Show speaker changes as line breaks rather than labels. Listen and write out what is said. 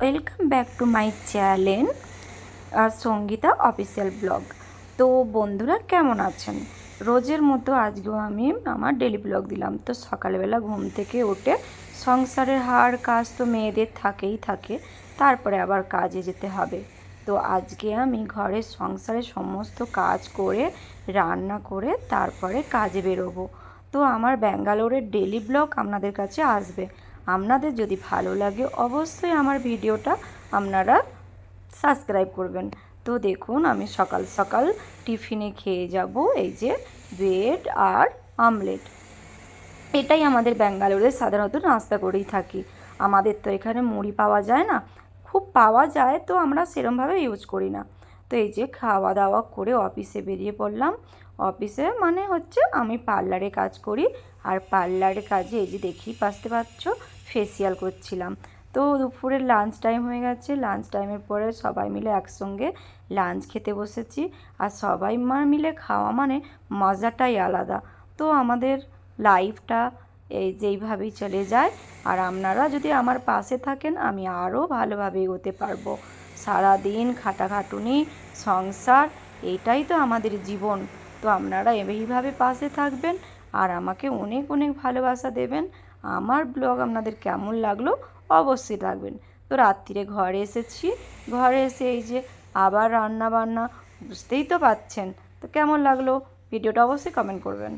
Welcome back to my channel Sangita official blog. তো বন্ধুরা কেমন আছেন? রোজের মতো আজকেও আমি আমার ডেলি ব্লগ দিলাম। তো সকালবেলা ঘুম থেকে উঠে সংসারের হার কাজ তো মেয়েদের থাকেই থাকে, তারপরে আবার কাজে যেতে হবে। তো আজকে আমি ঘরের সংসারের সমস্ত কাজ করে রান্না করে তারপরে কাজে বেরোবো। তো আমার ব্যাঙ্গালোরের ডেলি ব্লগ আপনাদের কাছে আসবে। আপনাদের যদি ভালো লাগে অবশ্যই আমার ভিডিওটা আপনারা সাবস্ক্রাইব করবেন। তো দেখুন আমি সকাল সকাল টিফিনে খেয়ে যাব এই যে ব্রেড আর আমলেট। এটাই আমাদের ব্যাঙ্গালোরে সাধারণত নাস্তা করেই থাকি। আমাদের তো এখানে মুড়ি পাওয়া যায় না, খুব পাওয়া যায় তো আমরা সেরমভাবে ইউজ করি না। তো এই যে খাওয়া দাওয়া করে অফিসে বেরিয়ে পড়লাম। অফিসে মানে হচ্ছে আমি পার্লারে কাজ করি, আর পার্লারে কাজে এই যে দেখি পারতে পারছো ফেসিয়াল করছিলাম। তো দুপুরের লাঞ্চ টাইম হয়ে গেছে, লাঞ্চ টাইমের পরে সবাই মিলে একসঙ্গে লাঞ্চ খেতে বসেছি। আর সবাই মিলে খাওয়া মানে মজাটাই আলাদা। তো আমাদের লাইফটা এই যেইভাবেই চলে যায়, আর আপনারা যদি আমার পাশে থাকেন আমি আরও ভালোভাবে এগোতে পারবো। সারাদিন খাটাখাটুনি সংসার, এইটাই তো আমাদের জীবন। তো আপনারা এইভাবে পাশে থাকবেন আর আমাকে অনেক অনেক ভালোবাসা দেবেন। আমার ব্লগ আপনাদের কেমন লাগলো অবশ্যই থাকবেন। তো রাত্রিরে ঘরে এসেছি, ঘরে এসে এই যে আবার রান্না বান্না, বুঝতেই তো পাচ্ছেন। তো কেমন লাগলো ভিডিওটা অবশ্যই কমেন্ট করবেন।